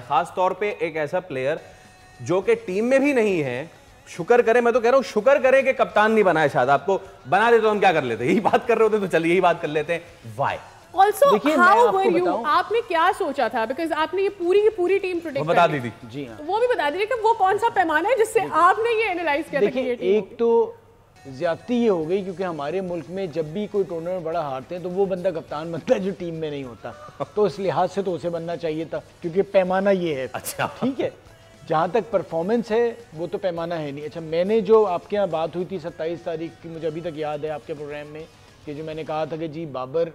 खास तौर पे एक ऐसा प्लेयर जो कि टीम में भी नहीं है, शुक्र करें, मैं तो कह रहा हूं शुक्र करें कि कप्तान नहीं बनाया। शायद आपको बना देते तो हम क्या कर लेते, यही बात कर रहे होते तो चलिए यही बात कर लेते हैं। Why Also, how were you? आपने क्या सोचा था? Because आपने ये पूरी की पूरी टीम प्रोटेक्ट बता दी थी। जी हाँ, वो भी बता दीजिए कि वो कौन सा पैमाना है जिससे आपने ये एनालाइज किया था कि ये टीम एक तो ज्यादती ये हो गई क्योंकि हमारे मुल्क में जब भी कोई टूर्नामेंट बड़ा हारते हैं तो वो बंदा कप्तान बनता है जो टीम में नहीं होता, तो इस लिहाज से तो उसे बनना चाहिए था क्योंकि पैमाना ये है। अच्छा ठीक है, जहाँ तक परफॉर्मेंस है वो तो पैमाना है नहीं। अच्छा, मैंने जो आपके यहाँ बात हुई थी 27 तारीख की, मुझे अभी तक याद है आपके प्रोग्राम में, कि जो मैंने कहा था कि जी बाबर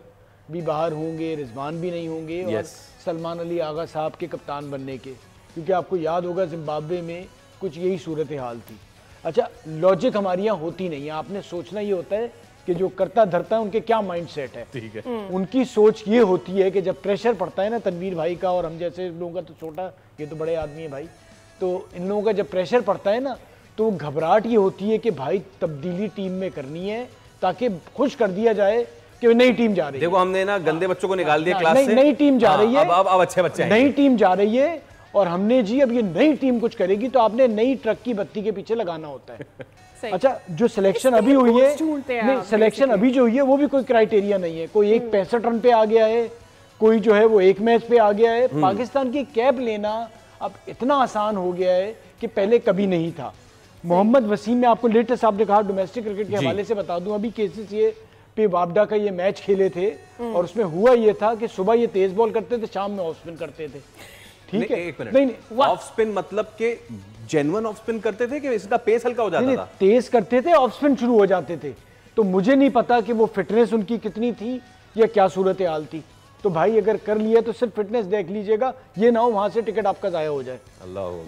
भी बाहर होंगे, रिजवान भी नहीं होंगे और सलमान अली आगा साहब के कप्तान बनने के, क्योंकि आपको याद होगा जिम्बाब्वे में कुछ यही सूरत हाल थी। अच्छा, लॉजिक हमारे यहाँ होती नहीं है, आपने सोचना ये होता है कि जो करता धरता है उनके क्या माइंड सेट है। ठीक है, उनकी सोच ये होती है कि जब प्रेशर पड़ता है ना तनवीर भाई का और हम जैसे लोगों का, तो छोटा ये तो बड़े आदमी है भाई, तो इन लोगों का जब प्रेशर पड़ता है ना तो घबराहट ये होती है कि भाई तब्दीली टीम में करनी है ताकि खुश कर दिया जाए कि नई टीम जा रही है। देखो हमने ना गंदे बच्चों को निकाल दिया क्लास से, नई टीम जा रही है, अब अच्छे बच्चे हैं, नई टीम जा रही है और हमने जी अब ये नई टीम कुछ करेगी तो आपने नई ट्रक की बत्ती के पीछे लगाना होता है। अच्छा, जो सिलेक्शन अभी हुई है, नहीं सिलेक्शन अभी जो हुई है वो भी कोई क्राइटेरिया नहीं है, कोई एक 65 रन पे आ गया है, कोई जो है वो एक मैच पे आ गया है। पाकिस्तान की कैप लेना अब इतना आसान हो गया है कि पहले कभी नहीं था। मोहम्मद वसीम में आपको लेटेस्ट आपने कहा डोमेस्टिक क्रिकेट के हवाले से बता दूं, अभी केसीसीए पे वापडा का ये मैच खेले थे और उसमें हुआ ये था कि सुबह ये तेज बॉल करते थे, शाम में ऑफ स्पिन करते थे। ठीक है, एक मिनट, ऑफ स्पिन मतलब के जेन्युइन ऑफ स्पिन करते थे कि इसका पेस हल्का हो जाता था? तेज करते थे, ऑफ स्पिन शुरू हो जाते थे। तो मुझे नहीं पता कि वो फिटनेस उनकी कितनी थी या क्या सूरत हाल थी। तो भाई अगर कर लिया तो सिर्फ फिटनेस देख लीजिएगा, ये ना हो वहां से टिकट आपका जाया हो जाए।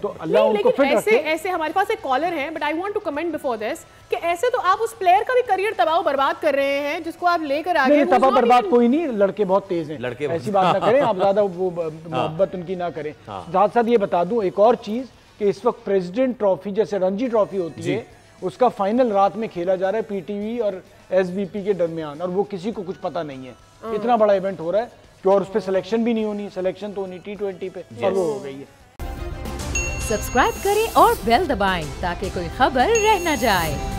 तो अल्लाह उनको फिट रखे। ऐसे हमारे पास एक कॉलर है, but I want to comment before this कि ऐसे तो आप उस प्लेयर का भी करियर तबाह बर्बाद कर रहे हैं जिसको आप लेकर आ गए। तबाह बर्बाद कोई नहीं, लड़के बहुत तेज हैं, लड़के ऐसी बात ना करें आप, ज्यादा वो मोहब्बत उनकी ना करें। साथ साथ ये बता दूं एक और चीज कि इस वक्त प्रेसिडेंट ट्रॉफी जैसे रणजी ट्रॉफी होती है, उसका फाइनल रात में खेला जा रहा है पीटीवी और एसबीपी के दरमियान, और वो किसी को कुछ पता नहीं है। इतना बड़ा इवेंट हो रहा है और उस पर सिलेक्शन भी नहीं होनी, सिलेक्शन तो होनी T20 पे, और वो हो गई है। सब्सक्राइब करें और बेल दबाएं ताकि कोई खबर रह न जाए।